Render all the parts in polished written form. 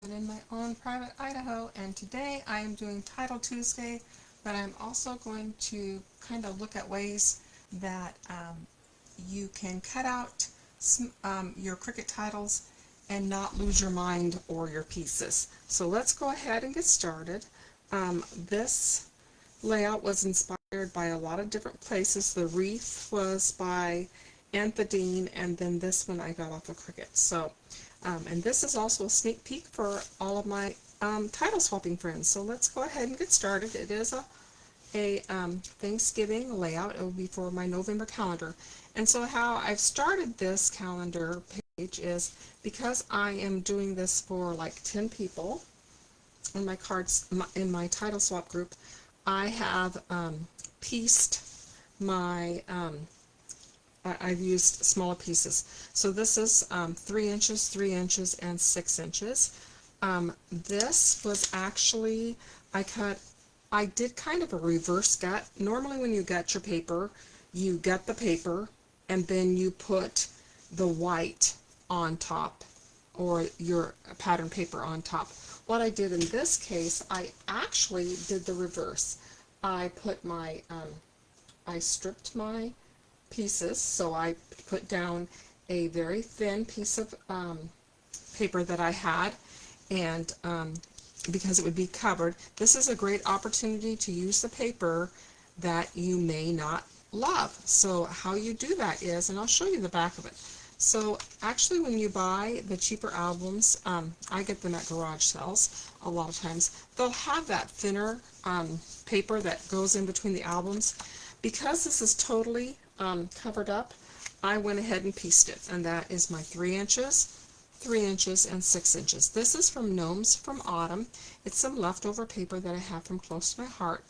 In my own private Idaho, and today I am doing Title Tuesday, but I'm also going to kind of look at ways that you can cut out your Cricut titles and not lose your mind or your pieces. So let's go ahead and get started. This layout was inspired by a lot of different places. The wreath was by Anthony, and then this one I got off of Cricut. And this is also a sneak peek for all of my title swapping friends. So let's go ahead and get started. It is a Thanksgiving layout. It will be for my November calendar. And so how I've started this calendar page is because I am doing this for like 10 people in my cards, in my title swap group, I have pieced my I've used smaller pieces. So this is 3 inches, 3 inches, and 6 inches. This was actually, I did kind of a reverse gut. Normally when you gut your paper, you gut the paper and then you put the white on top, or your pattern paper on top. What I did in this case, I actually did the reverse. I put my, I stripped my pieces, so I put down a very thin piece of paper that I had, and because it would be covered. This is a great opportunity to use the paper that you may not love. So how you do that is, and I'll show you the back of it. So actually when you buy the cheaper albums, I get them at garage sales a lot of times, they'll have that thinner paper that goes in between the albums. Because this is totally covered up, I went ahead and pieced it, and that is my 3 inches, 3 inches, and 6 inches. This is from Gnomes from Autumn. It's some leftover paper that I have from Close to My Heart.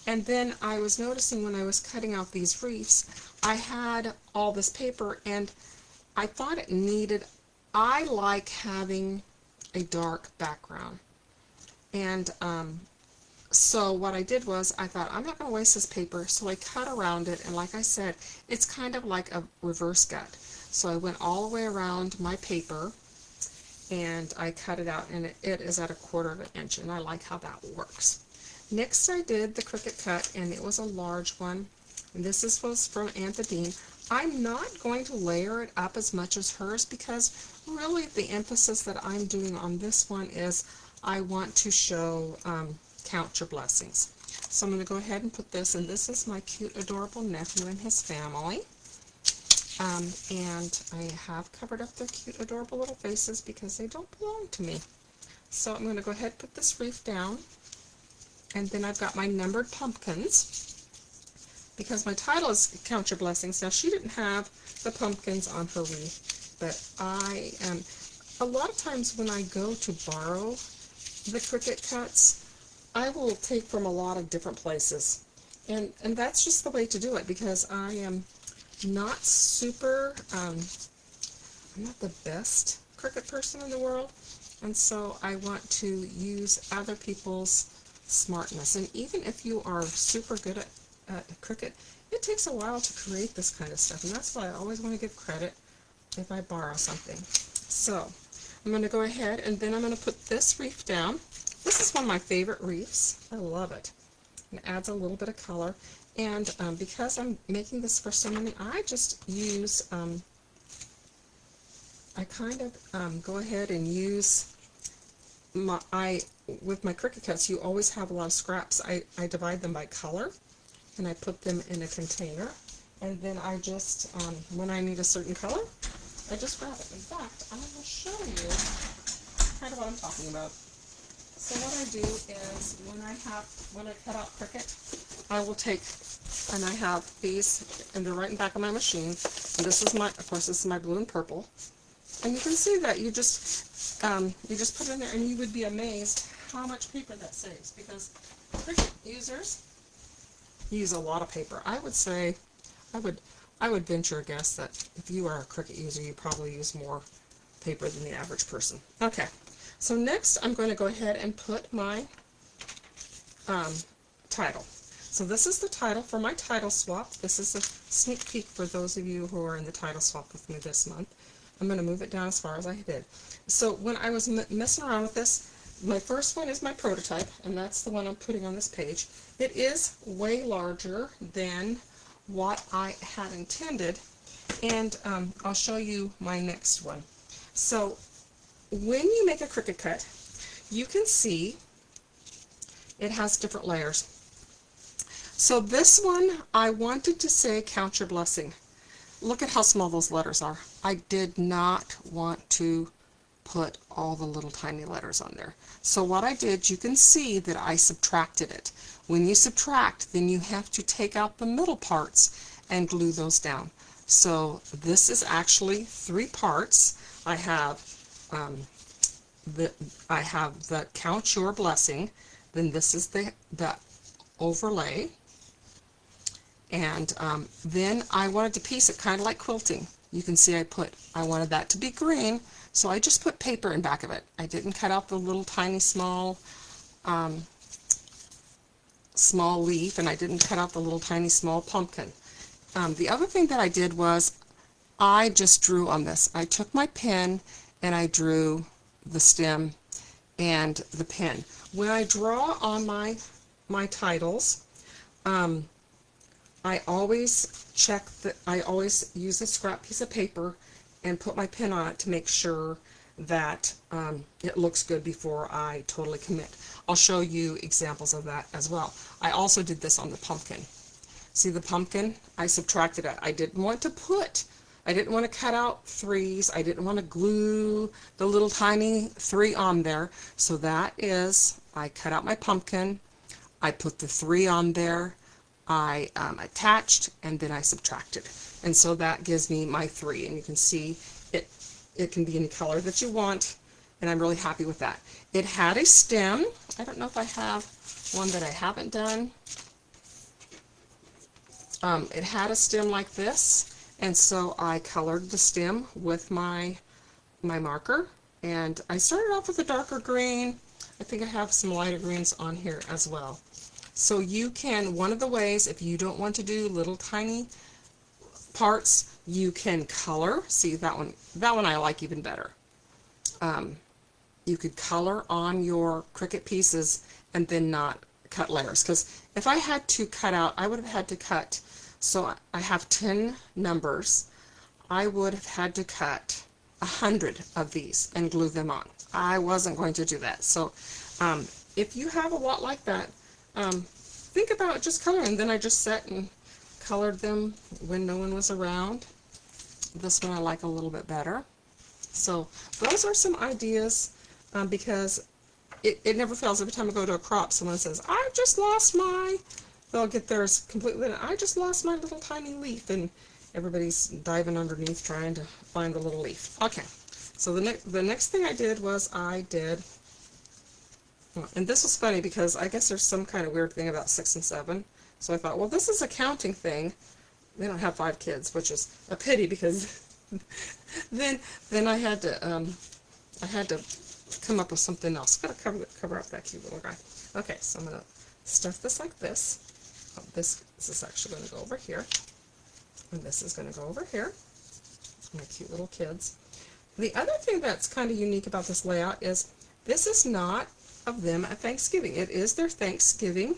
And then I was noticing when I was cutting out these wreaths, I had all this paper, and I thought it needed, I like having a dark background. And so what I did was, I thought, I'm not going to waste this paper, so I cut around it, and like I said, it's kind of like a reverse gut. So I went all the way around my paper, and I cut it out, and it is at 1/4 of an inch, and I like how that works. Next I did the Cricut cut, and it was a large one, and was from Anthony. I'm not going to layer it up as much as hers, because really the emphasis that I'm doing on this one is I want to show count your blessings. So I'm going to go ahead and put this, and this is my cute adorable nephew and his family. And I have covered up their cute adorable little faces because they don't belong to me. So I'm going to go ahead and put this wreath down, and then I've got my numbered pumpkins because my title is Count Your Blessings. Now she didn't have the pumpkins on her wreath, but I am, a lot of times when I go to borrow the Cricut cuts, I will take from a lot of different places, and that's just the way to do it, because I am not super, I'm not the best Cricut person in the world, and so I want to use other people's smartness. And even if you are super good at Cricut, it takes a while to create this kind of stuff, and that's why I always want to give credit if I borrow something. So I'm going to go ahead, and then I'm going to put this wreath down. This is one of my favorite wreaths. I love it. It adds a little bit of color. And because I'm making this for so many, I just use, I kind of go ahead and use with my Cricut cuts, you always have a lot of scraps. I divide them by color, and I put them in a container. And then I just, when I need a certain color, I just grab it. In fact, I'm going to show you kind of what I'm talking about. So what I do is, when I cut out Cricut, I will take, and I have these, and they're right in the back of my machine. And this is my, of course, this is my blue and purple. And you can see that you just put it in there, and you would be amazed how much paper that saves, because Cricut users use a lot of paper. I would say, I would venture a guess that if you are a Cricut user, you probably use more paper than the average person. Okay. So next, I'm going to go ahead and put my title. So this is the title for my title swap. This is a sneak peek for those of you who are in the title swap with me this month. I'm going to move it down as far as I did. So when I was messing around with this, my first one is my prototype, and that's the one I'm putting on this page. It is way larger than what I had intended, and I'll show you my next one. So when you make a cricut cut, you can see it has different layers. So this one, I wanted to say count your blessing. Look at how small those letters are. I did not want to put all the little tiny letters on there. So what I did, you can see that I subtracted it. When you subtract, then you have to take out the middle parts and glue those down. So this is actually 3 parts. I have the count your blessing, then this is the overlay, and then I wanted to piece it kind of like quilting. You can see I wanted that to be green, so I just put paper in back of it. I didn't cut out the little tiny small leaf, and I didn't cut out the little tiny small pumpkin. The other thing that I did was I just drew on this. I took my pen and I drew the stem and the pen. When I draw on my titles, I always check that I always use a scrap piece of paper and put my pen on it to make sure that it looks good before I totally commit. I'll show you examples of that as well. I also did this on the pumpkin. See the pumpkin? I subtracted it. I didn't want to cut out 3s. I didn't want to glue the little tiny 3 on there. So that is, I cut out my pumpkin, I put the 3 on there, I attached, and then I subtracted. And so that gives me my 3. And you can see it can be any color that you want, and I'm really happy with that. It had a stem. I don't know if I have one that I haven't done. It had a stem like this, and so I colored the stem with my marker, and I started off with a darker green. I think I have some lighter greens on here as well. So you can, one of the ways, if you don't want to do little tiny parts, you can color. See, that one I like even better. You could color on your Cricut pieces and then not cut layers, because if I had to cut out, I would have had to cut, so I have 10 numbers, I would have had to cut 100 of these and glue them on. I wasn't going to do that. So if you have a lot like that, think about just coloring. Then I just sat and colored them when no one was around. This one I like a little bit better. So those are some ideas, because it never fails. Every time I go to a crop, someone says, I've just lost they'll get theirs completely, I just lost my little tiny leaf, and everybody's diving underneath trying to find the little leaf. Okay, so the next thing I did was and this was funny because I guess there's some kind of weird thing about 6 and 7, so I thought, well, this is a counting thing. They don't have 5 kids, which is a pity, because then I had to come up with something else. Gotta cover up that cute little guy. Okay, so I'm gonna stuff this like this. Oh, this is actually going to go over here, and this is going to go over here. My cute little kids. The other thing that's kind of unique about this layout is this is not of them at Thanksgiving. It is their Thanksgiving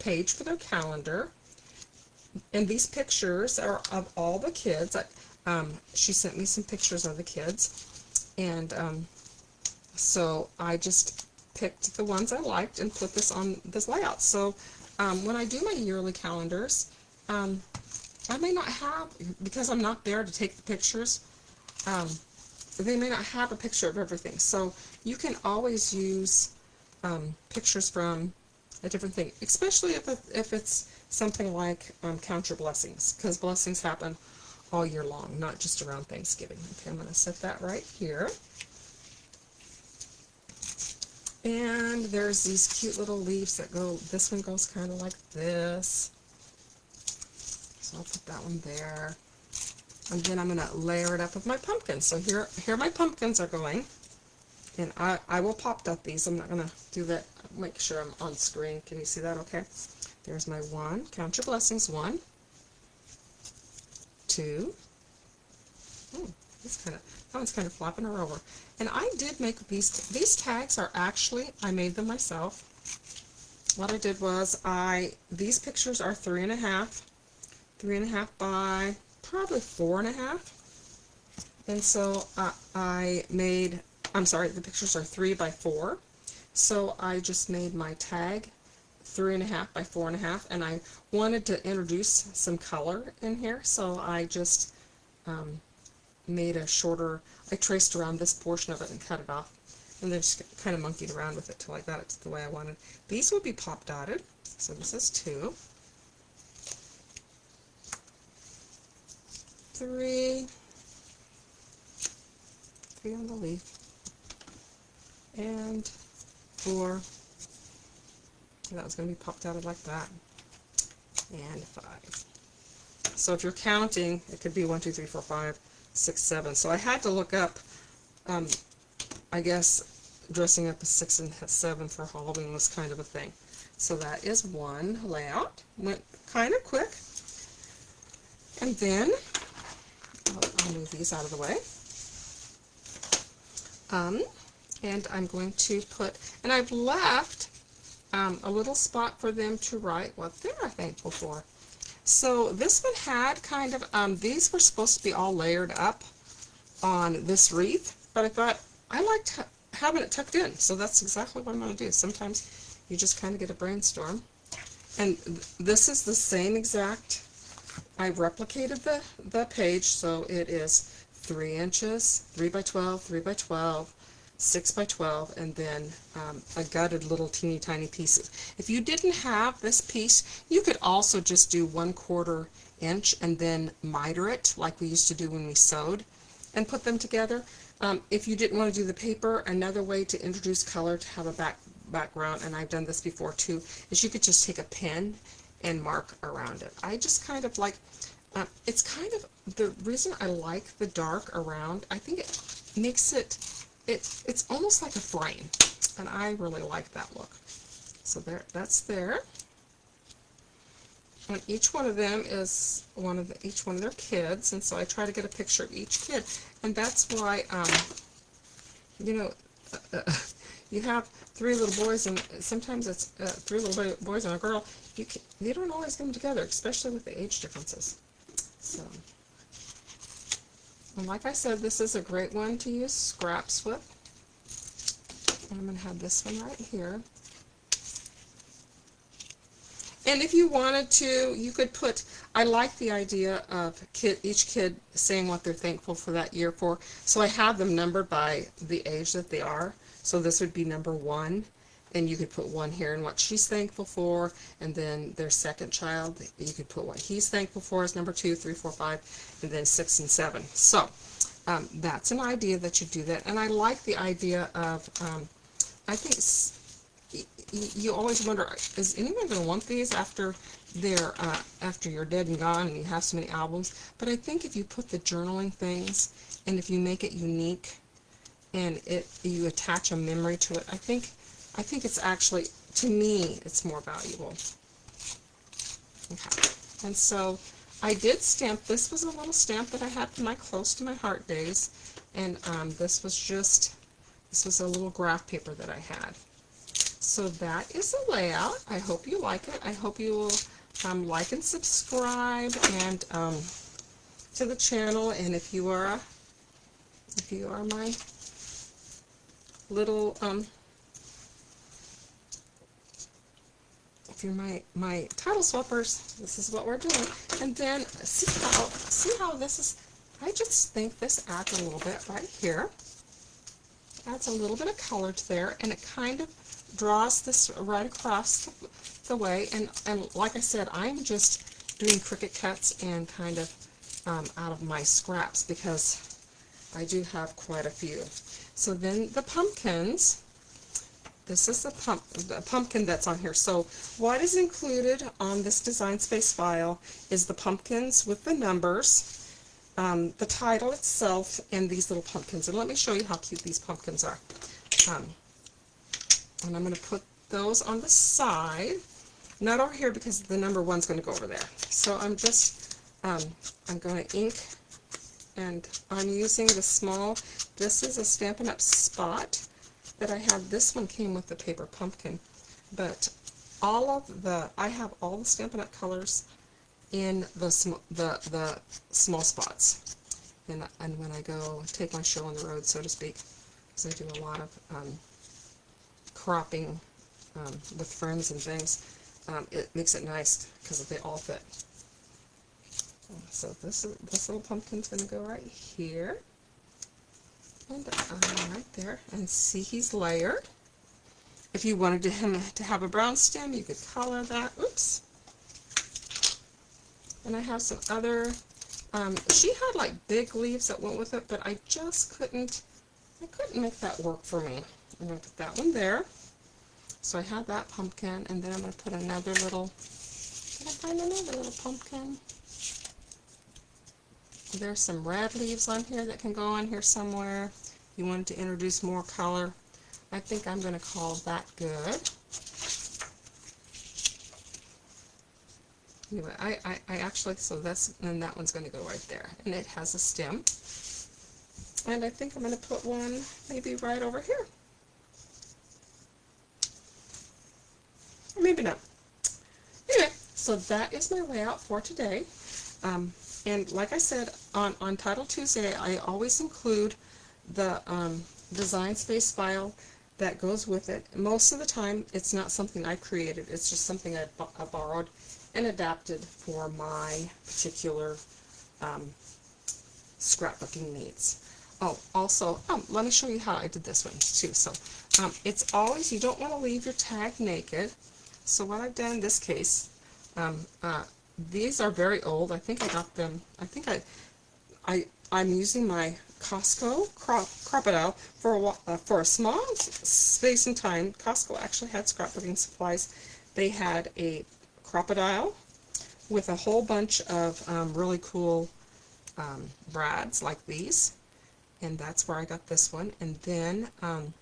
page for their calendar, and these pictures are of all the kids. She sent me some pictures of the kids, and so I just picked the ones I liked and put this on this layout. So when I do my yearly calendars, I may not have, because I'm not there to take the pictures, they may not have a picture of everything. So you can always use pictures from a different thing, especially if it's something like count your blessings, because blessings happen all year long, not just around Thanksgiving. Okay, I'm going to set that right here. And there's these cute little leaves that go, this one goes kind of like this. So I'll put that one there. And then I'm going to layer it up with my pumpkins. So here my pumpkins are going. And I will pop up these. I'm not going to do that. Make sure I'm on screen. Can you see that okay? There's my 1. Count your blessings. 1, 2, Oh, that one's kind of flopping her over. And I did make these tags are actually, I made them myself. What I did was these pictures are 3.5 by probably 4.5. And so I'm sorry, the pictures are 3 by 4. So I just made my tag 3.5 by 4.5, and I wanted to introduce some color in here, so I just made a shorter, I traced around this portion of it and cut it off, and then just kind of monkeyed around with it till I got it the way I wanted. These will be pop dotted, so this is 2, 3 on the leaf, and 4. That was going to be pop dotted like that, and 5. So if you're counting, it could be 1, 2, 3, 4, 5, 6, 7. So I had to look up, I guess dressing up as 6 and 7 for Halloween was kind of a thing. So that is one layout. Went kind of quick. And then, I'll move these out of the way. And I'm going to put, and I've left a little spot for them to write what they're thankful for. So this one had kind of, these were supposed to be all layered up on this wreath, but I thought I liked having it tucked in, so that's exactly what I'm going to do. Sometimes you just kind of get a brainstorm. And this is the same exact, I replicated the page, so it is 3 inches, 3 by 12, 3 by 12, 6 by 12, and then a gutted little teeny tiny pieces. If you didn't have this piece, you could also just do 1/4 inch and then miter it like we used to do when we sewed and put them together. If you didn't want to do the paper, another way to introduce color to have a background, and I've done this before too, is you could just take a pen and mark around it. I just kind of like, it's kind of, the reason I like the dark around, I think it makes it, it's almost like a frame, and I really like that look. So that's there. And each one of them is each one of their kids, and so I try to get a picture of each kid, and that's why you know, you have 3 little boys, and sometimes it's 3 little boys and a girl. You don't always get them together, especially with the age differences. So, and like I said, this is a great one to use scraps with. And I'm going to have this one right here. And if you wanted to, you could put, I like the idea of each kid saying what they're thankful for that year for. So I have them numbered by the age that they are. So this would be number 1. And you could put 1 here and what she's thankful for. And then their second child, you could put what he's thankful for as number 2, 3, 4, 5, and then 6 and 7. So that's an idea that you do that. And I like the idea of, I think you always wonder, is anyone going to want these after they're after you're dead and gone and you have so many albums? But I think if you put the journaling things and if you make it unique and you attach a memory to it, I think it's actually, to me, it's more valuable. Okay, and so I did stamp. This was a little stamp that I had from my Close to My Heart days, and this was a little graph paper that I had. So that is the layout. I hope you like it. I hope you will like and subscribe and to the channel. And if you are my little if you're my title swappers, this is what we're doing. And then see how this is. I just think this adds a little bit right here. Adds a little bit of color to there, and it kind of draws this right across the way. And like I said, I'm just doing Cricut cuts and kind of out of my scraps because I do have quite a few. So then the pumpkins. This is the pumpkin that's on here. So what is included on this Design Space file is the pumpkins with the numbers, the title itself, and these little pumpkins. And let me show you how cute these pumpkins are. And I'm going to put those on the side, not over here because the number 1's going to go over there. So I'm just, I'm going to ink and I'm using the small, this is a Stampin' Up! Spot that I have. This one came with the paper pumpkin, but all of the, I have all the Stampin' Up! Colors in the small spots. And when I go take my show on the road, so to speak, because I do a lot of cropping with friends and things, it makes it nice because they all fit. So this little pumpkin's going to go right here, and right there, and see, he's layered. If you wanted him to have a brown stem, you could color that. Oops. And I have some other, she had like big leaves that went with it, but I just couldn't make that work for me. I'm going to put that one there. So I have that pumpkin, and then I'm going to put another little, did I find another little pumpkin? There's some red leaves on here that can go on here somewhere. You wanted to introduce more color. I think I'm going to call that good. Anyway, I actually, so that's, and that one's going to go right there. And it has a stem. And I think I'm going to put one maybe right over here. Or maybe not. Anyway, so that is my layout for today. And like I said, on Title Tuesday, I always include the design space file that goes with it. Most of the time, it's not something I created. It's just something I borrowed and adapted for my particular scrapbooking needs. Oh, also, let me show you how I did this one too. So, it's always, you don't want to leave your tag naked. So what I've done in this case, these are very old. I think I got them, I think I'm using my Costco crocodile for a small space and time. Costco actually had scrapbooking supplies. They had a crocodile with a whole bunch of really cool brads like these, and that's where I got this one. And then and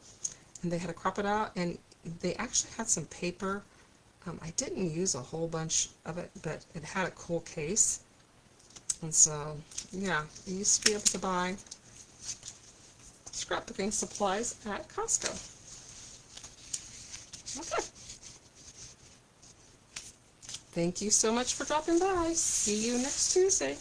they had a crocodile, and they actually had some paper. I didn't use a whole bunch of it, but it had a cool case. And so, yeah, you used to be able to buy scrapbooking supplies at Costco. Okay. Thank you so much for dropping by. See you next Tuesday.